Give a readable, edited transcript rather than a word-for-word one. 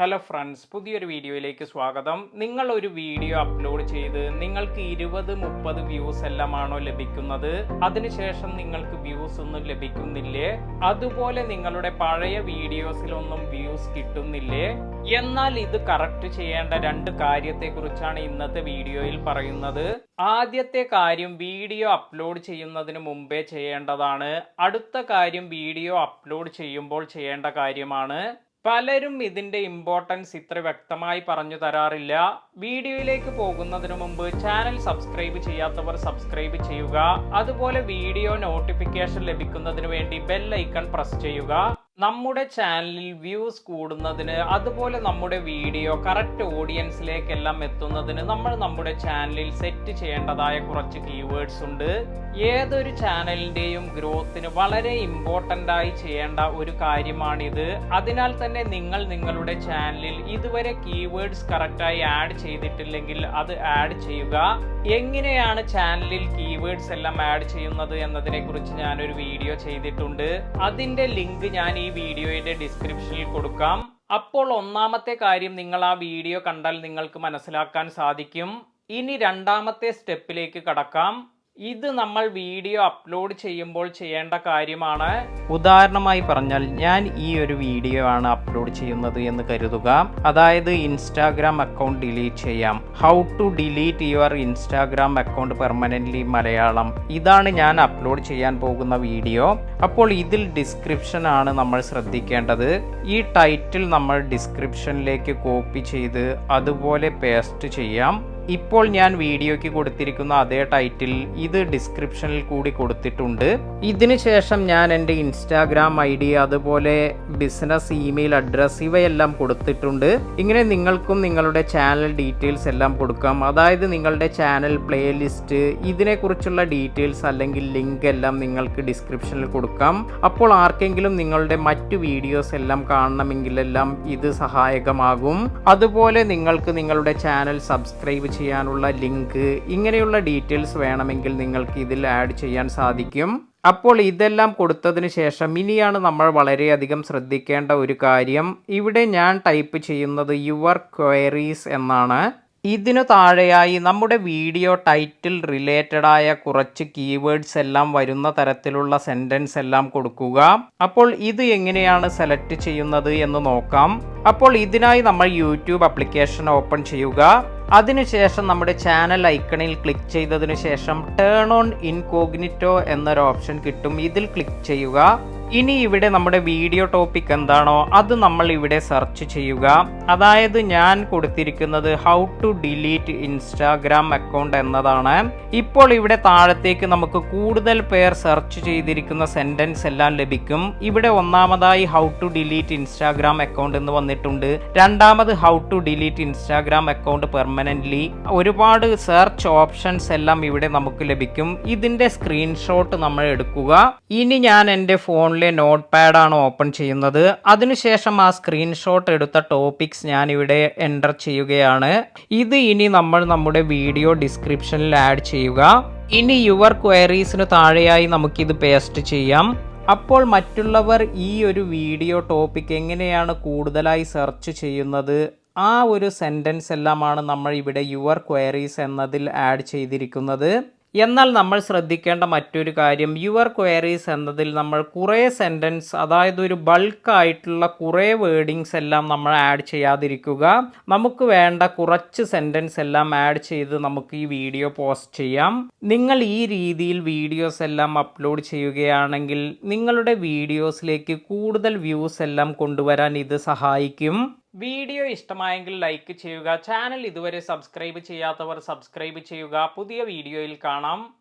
Hello friends, പുതിയൊരു വീഡിയോയിലേക്ക് സ്വാഗതം. നിങ്ങൾ ഒരു വീഡിയോ അപ്ലോഡ് ചെയ്ത് നിങ്ങൾക്ക് 20-30 വ്യൂസ് എല്ലാമാണോ ലഭിക്കുന്നത്? അതിനുശേഷം നിങ്ങൾക്ക് വ്യൂസ് ഒന്നും ലഭിക്കുന്നില്ലേ? അതുപോലെ നിങ്ങളുടെ പഴയ വീഡിയോസിലൊന്നും വ്യൂസ് കിട്ടുന്നില്ലേ? എന്നാൽ ഇത് കറക്റ്റ് ചെയ്യേണ്ട 2 കാര്യത്തെക്കുറിച്ചാണ് ഇന്നത്തെ വീഡിയോയിൽ പറയുന്നത്. ആദ്യത്തെ കാര്യം വീഡിയോ അപ്ലോഡ് ചെയ്യുന്നതിന് മുമ്പേ ചെയ്യേണ്ടതാണ്. അടുത്ത കാര്യം വീഡിയോ അപ്ലോഡ് ചെയ്യുമ്പോൾ ചെയ്യേണ്ട കാര്യമാണ്. പലരും ഇതിന്റെ ഇമ്പോർട്ടൻസ് ഇത്ര വ്യക്തമായി പറഞ്ഞു തരാറില്ല. വീഡിയോയിലേക്ക് പോകുന്നതിന് മുമ്പ് ചാനൽ സബ്സ്ക്രൈബ് ചെയ്യാത്തവർ സബ്സ്ക്രൈബ് ചെയ്യുക. അതുപോലെ വീഡിയോ നോട്ടിഫിക്കേഷൻ ലഭിക്കുന്നതിന് വേണ്ടി ബെൽ ഐക്കൺ പ്രസ് ചെയ്യുക. നമ്മുടെ ചാനലിൽ വ്യൂസ് കൂടുന്നതിന്, അതുപോലെ നമ്മുടെ വീഡിയോ കറക്റ്റ് ഓഡിയൻസിലേക്കെല്ലാം എത്തുന്നതിന് നമ്മൾ നമ്മുടെ ചാനലിൽ സെറ്റ് ചെയ്യേണ്ടതായ കുറച്ച് കീവേഡ്സ് ഉണ്ട്. ഏതൊരു ചാനലിന്റെയും ഗ്രോത്തിന് വളരെ ഇമ്പോർട്ടൻ്റ് ആയി ചെയ്യേണ്ട ഒരു കാര്യമാണിത്. അതിനാൽ തന്നെ നിങ്ങൾ നിങ്ങളുടെ ചാനലിൽ ഇതുവരെ കീവേഡ്സ് കറക്റ്റായി ആഡ് ചെയ്തിട്ടില്ലെങ്കിൽ അത് ആഡ് ചെയ്യുക. എങ്ങനെയാണ് ചാനലിൽ കീവേഡ്സ് എല്ലാം ആഡ് ചെയ്യുന്നത് എന്നതിനെ കുറിച്ച് ഞാനൊരു വീഡിയോ ചെയ്തിട്ടുണ്ട്. അതിന്റെ ലിങ്ക് ഞാൻ ഈ വീഡിയോയുടെ ഡിസ്ക്രിപ്ഷനിൽ കൊടുക്കാം. അപ്പോൾ ഒന്നാമത്തെ കാര്യം നിങ്ങൾ ആ വീഡിയോ കണ്ടാൽ നിങ്ങൾക്ക് മനസ്സിലാക്കാൻ സാധിക്കും. ഇനി രണ്ടാമത്തെ സ്റ്റെപ്പിലേക്ക് കടക്കാം. ഇത് നമ്മൾ വീഡിയോ അപ്ലോഡ് ചെയ്യുമ്പോൾ ചെയ്യേണ്ട കാര്യമാണ്. ഉദാഹരണമായി പറഞ്ഞാൽ ഞാൻ ഈ ഒരു വീഡിയോ ആണ് അപ്ലോഡ് ചെയ്യുന്നത് എന്ന് കരുതുക. അതായത് ഇൻസ്റ്റാഗ്രാം അക്കൗണ്ട് ഡിലീറ്റ് ചെയ്യാം. How to delete your Instagram account permanently Malayalam. ഇതാണ് ഞാൻ അപ്ലോഡ് ചെയ്യാൻ പോകുന്ന വീഡിയോ. അപ്പോൾ ഇതിൽ ഡിസ്ക്രിപ്ഷൻ ആണ് നമ്മൾ ശ്രദ്ധിക്കേണ്ടത്. ഈ ടൈറ്റിൽ നമ്മൾ ഡിസ്ക്രിപ്ഷനിലേക്ക് കോപ്പി ചെയ്ത് അതുപോലെ പേസ്റ്റ് ചെയ്യാം. ഇപ്പോൾ ഞാൻ വീഡിയോയ്ക്ക് കൊടുത്തിരിക്കുന്ന അതേ ടൈറ്റിൽ ഇത് ഡിസ്ക്രിപ്ഷനിൽ കൂടി കൊടുത്തിട്ടുണ്ട്. ഇതിന് ശേഷം ഞാൻ എൻ്റെ ഇൻസ്റ്റാഗ്രാം ID അതുപോലെ ബിസിനസ് ഇമെയിൽ അഡ്രസ് ഇവയെല്ലാം കൊടുത്തിട്ടുണ്ട്. ഇങ്ങനെ നിങ്ങൾക്കും നിങ്ങളുടെ ചാനൽ ഡീറ്റെയിൽസ് എല്ലാം കൊടുക്കാം. അതായത് നിങ്ങളുടെ ചാനൽ പ്ലേലിസ്റ്റ് ഇതിനെക്കുറിച്ചുള്ള ഡീറ്റെയിൽസ് അല്ലെങ്കിൽ ലിങ്ക് എല്ലാം നിങ്ങൾക്ക് ഡിസ്ക്രിപ്ഷനിൽ കൊടുക്കാം. അപ്പോൾ ആർക്കെങ്കിലും നിങ്ങളുടെ മറ്റു വീഡിയോസ് എല്ലാം കാണണമെങ്കിലെല്ലാം ഇത് സഹായകമാകും. അതുപോലെ നിങ്ങൾക്ക് നിങ്ങളുടെ ചാനൽ സബ്സ്ക്രൈബ് ചെയ്യാനുള്ള ലിങ്ക് ഇങ്ങനെയുള്ള ഡീറ്റെയിൽസ് വേണമെങ്കിൽ നിങ്ങൾക്ക് ഇതിൽ ആഡ് ചെയ്യാൻ സാധിക്കും. അപ്പോൾ ഇതെല്ലാം കൊടുത്തതിന് ശേഷം ഇനിയാണ് നമ്മൾ വളരെയധികം ശ്രദ്ധിക്കേണ്ട ഒരു കാര്യം. ഇവിടെ ഞാൻ ടൈപ്പ് ചെയ്യുന്നത് യുവർ ക്വയറീസ് എന്നാണ്. ഇതിനു താഴെയായി നമ്മുടെ വീഡിയോ ടൈറ്റിൽ റിലേറ്റഡ് ആയ കുറച്ച് കീവേഡ്സ് എല്ലാം വരുന്ന തരത്തിലുള്ള സെന്റൻസ് എല്ലാം കൊടുക്കുക. അപ്പോൾ ഇത് എങ്ങനെയാണ് സെലക്ട് ചെയ്യുന്നത് എന്ന് നോക്കാം. അപ്പോൾ ഇതിനായി നമ്മൾ യൂട്യൂബ് ആപ്ലിക്കേഷൻ ഓപ്പൺ ചെയ്യുക. അതിനുശേഷം നമ്മുടെ ചാനൽ ഐക്കണിൽ ക്ലിക്ക് ചെയ്തതിനു ശേഷം ടേൺ ഓൺ ഇൻകോഗ്നിറ്റോ എന്നൊരു ഓപ്ഷൻ കിട്ടും. ഇതിൽ ക്ലിക്ക് ചെയ്യുക. ഇനി ഇവിടെ നമ്മുടെ വീഡിയോ ടോപ്പിക് എന്താണോ അത് നമ്മൾ ഇവിടെ സെർച്ച് ചെയ്യുക. അതായത് ഞാൻ കൊടുത്തിരിക്കുന്നത് how to delete Instagram account എന്നതാണ്. ഇപ്പോൾ ഇവിടെ താഴത്തേക്ക് നമുക്ക് കൂടുതൽ പേർ സെർച്ച് ചെയ്തിരിക്കുന്ന സെന്റൻസ് എല്ലാം ലഭിക്കും. ഇവിടെ ഒന്നാമതായി how to delete Instagram account എന്ന് വന്നിട്ടുണ്ട്. രണ്ടാമത് how to delete Instagram account permanently. ഒരുപാട് സെർച്ച് ഓപ്ഷൻസ് എല്ലാം ഇവിടെ നമുക്ക് ലഭിക്കും. ഇതിന്റെ സ്ക്രീൻഷോട്ട് നമ്മൾ എടുക്കുക. ഇനി ഞാൻ എൻ്റെ ഫോണിൽ നോട്ട് പാഡ് ആണ് ഓപ്പൺ ചെയ്യുന്നത്. അതിനുശേഷം ആ സ്ക്രീൻഷോട്ട് എടുത്ത ടോപ്പിക്സ് ഞാൻ ഇവിടെ എൻ്റർ ചെയ്യുകയാണ്. ഇത് ഇനി നമ്മൾ നമ്മുടെ വീഡിയോ ഡിസ്ക്രിപ്ഷനിൽ ആഡ് ചെയ്യുക. ഇനി യുവർ ക്വയറീസിന് താഴെയായി നമുക്കിത് പേസ്റ്റ് ചെയ്യാം. അപ്പോൾ മറ്റുള്ളവർ ഈ ഒരു വീഡിയോ ടോപ്പിക് എങ്ങനെയാണ് കൂടുതലായി സെർച്ച് ചെയ്യുന്നത് ആ ഒരു സെൻറ്റൻസ് എല്ലാമാണ് നമ്മൾ ഇവിടെ യുവർ ക്വയറീസ് എന്നതിൽ ആഡ് ചെയ്തിരിക്കുന്നത്. എന്നാൽ നമ്മൾ ശ്രദ്ധിക്കേണ്ട മറ്റൊരു കാര്യം, യുവർ ക്വയറീസ് എന്നതിൽ നമ്മൾ കുറേ സെൻറ്റൻസ്, അതായത് ഒരു ബൾക്കായിട്ടുള്ള കുറേ വേർഡിങ്സ് എല്ലാം നമ്മൾ ആഡ് ചെയ്യാതിരിക്കുക. നമുക്ക് വേണ്ട കുറച്ച് സെൻറ്റൻസ് എല്ലാം ആഡ് ചെയ്ത് നമുക്ക് ഈ വീഡിയോ പോസ്റ്റ് ചെയ്യാം. നിങ്ങൾ ഈ രീതിയിൽ വീഡിയോസ് എല്ലാം അപ്ലോഡ് ചെയ്യുകയാണെങ്കിൽ നിങ്ങളുടെ വീഡിയോസിലേക്ക് കൂടുതൽ വ്യൂസ് എല്ലാം കൊണ്ടുവരാൻ ഇത് സഹായിക്കും. വീഡിയോ ഇഷ്ടമായെങ്കിൽ ലൈക്ക് ചെയ്യുക. ചാനൽ ഇതുവരെ സബ്സ്ക്രൈബ് ചെയ്യാത്തവർ സബ്സ്ക്രൈബ് ചെയ്യുക. പുതിയ വീഡിയോയിൽ കാണാം.